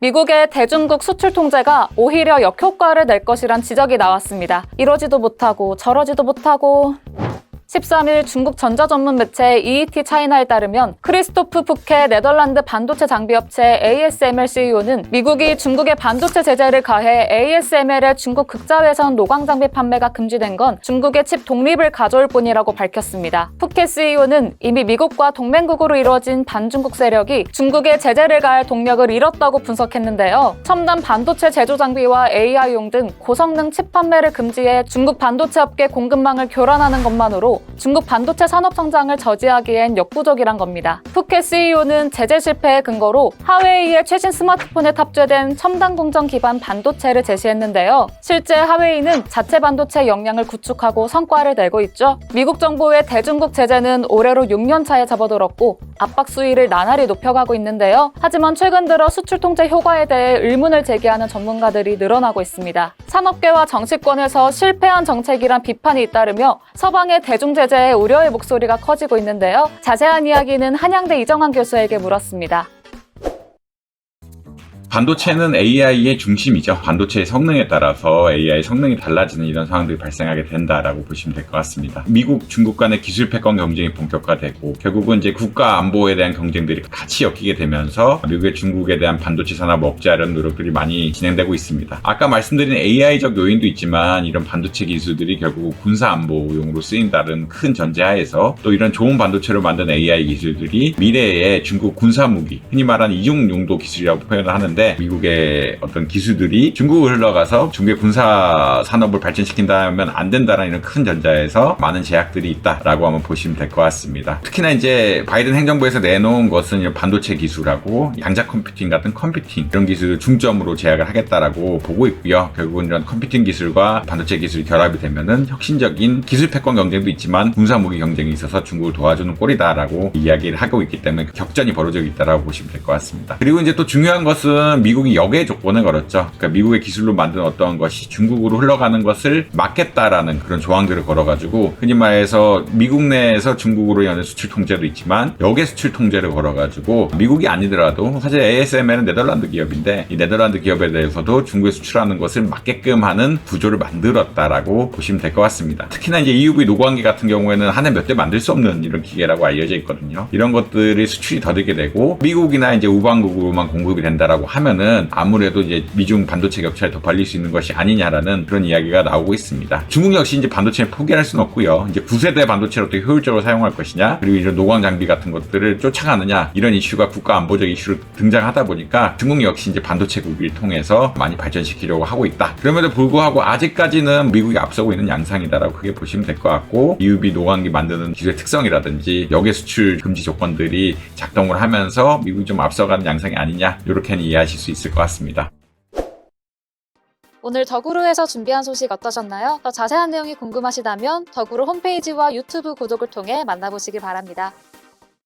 미국의 대중국 수출 통제가 오히려 역효과를 낼 것이란 지적이 나왔습니다. 이러지도 못하고 저러지도 못하고 13일 중국 전자 전문 매체 EET 차이나에 따르면 크리스토프 푸케 네덜란드 반도체 장비업체 ASML CEO는 미국이 중국에 반도체 제재를 가해 ASML의 중국 극자외선 노광 장비 판매가 금지된 건 중국의 칩 독립을 가져올 뿐이라고 밝혔습니다. 푸케 CEO는 이미 미국과 동맹국으로 이루어진 반중국 세력이 중국에 제재를 가할 동력을 잃었다고 분석했는데요. 첨단 반도체 제조 장비와 AI용 등 고성능 칩 판매를 금지해 중국 반도체 업계 공급망을 교란하는 것만으로 중국 반도체 산업 성장을 저지하기엔 역부족이란 겁니다. 푸케 CEO는 제재 실패의 근거로 하웨이의 최신 스마트폰에 탑재된 첨단 공정 기반 반도체를 제시했는데요. 실제 하웨이는 자체 반도체 역량을 구축하고 성과를 내고 있죠. 미국 정부의 대중국 제재는 올해로 6년 차에 접어들었고 압박 수위를 나날이 높여가고 있는데요. 하지만 최근 들어 수출 통제 효과에 대해 의문을 제기하는 전문가들이 늘어나고 있습니다. 산업계와 정치권에서 실패한 정책이란 비판이 잇따르며 서방의 대중 제재에 우려의 목소리가 커지고 있는데요. 자세한 이야기는 한양대 이정환 교수에게 물었습니다. 반도체는 AI의 중심이죠. 반도체의 성능에 따라서 AI 성능이 달라지는 이런 상황들이 발생하게 된다라고 보시면 될 것 같습니다. 미국, 중국 간의 기술 패권 경쟁이 본격화되고 결국은 이제 국가 안보에 대한 경쟁들이 같이 엮이게 되면서 미국의 중국에 대한 반도체 산업 억제하려는 노력들이 많이 진행되고 있습니다. 아까 말씀드린 AI적 요인도 있지만 이런 반도체 기술들이 결국 군사 안보용으로 쓰인다는 큰 전제하에서 또 이런 좋은 반도체로 만든 AI 기술들이 미래의 중국 군사 무기, 흔히 말하는 이중 용도 기술이라고 표현을 하는데 미국의 어떤 기술들이 중국을 흘러가서 중국의 군사 산업을 발전시킨다면 안 된다는 이런 큰 전자에서 많은 제약들이 있다라고 한번 보시면 될 것 같습니다. 특히나 이제 바이든 행정부에서 내놓은 것은 이런 반도체 기술하고 양자 컴퓨팅 같은 컴퓨팅 이런 기술을 중점으로 제약을 하겠다라고 보고 있고요. 결국은 이런 컴퓨팅 기술과 반도체 기술이 결합이 되면은 혁신적인 기술 패권 경쟁도 있지만 군사 무기 경쟁이 있어서 중국을 도와주는 꼴이다라고 이야기를 하고 있기 때문에 격전이 벌어지고 있다라고 보시면 될 것 같습니다. 그리고 이제 또 중요한 것은 미국이 역의 조건을 걸었죠. 그러니까 미국의 기술로 만든 어떤 것이 중국으로 흘러가는 것을 막겠다라는 그런 조항들을 걸어가지고 흔히 말해서 미국 내에서 중국으로 연한 수출 통제도 있지만 역의 수출 통제를 걸어가지고 미국이 아니더라도 사실 ASML은 네덜란드 기업인데 이 네덜란드 기업에 대해서도 중국에 수출하는 것을 막게끔 하는 구조를 만들었다라고 보시면 될 것 같습니다. 특히나 이제 EUV 노광기 같은 경우에는 한 해 몇 대 만들 수 없는 이런 기계라고 알려져 있거든요. 이런 것들이 수출이 더디게 되고 미국이나 이제 우방국으로만 공급이 된다라고 하면은 아무래도 이제 미중 반도체 격차에 더 벌릴 수 있는 것이 아니냐라는 그런 이야기가 나오고 있습니다. 중국 역시 이제 반도체를 포기할 수는 없고요. 이제 9세대 반도체를 어떻게 효율적으로 사용할 것이냐, 그리고 이런 노광 장비 같은 것들을 쫓아가느냐 이런 이슈가 국가 안보적 이슈로 등장하다 보니까 중국 역시 이제 반도체 국을 통해서 많이 발전시키려고 하고 있다. 그럼에도 불구하고 아직까지는 미국이 앞서고 있는 양상이다라고 크게 보시면 될 것 같고 EUV 노광기 만드는 기술의 특성이라든지 역의 수출 금지 조건들이 작동을 하면서 미국이 좀 앞서가는 양상이 아니냐 이렇게는 이해하실 수 있을 것 같습니다. 오늘 덕으로에서 준비한 소식 어떠셨나요? 더 자세한 내용이 궁금하시다면 덕으로 홈페이지와 유튜브 구독을 통해 만나보시기 바랍니다.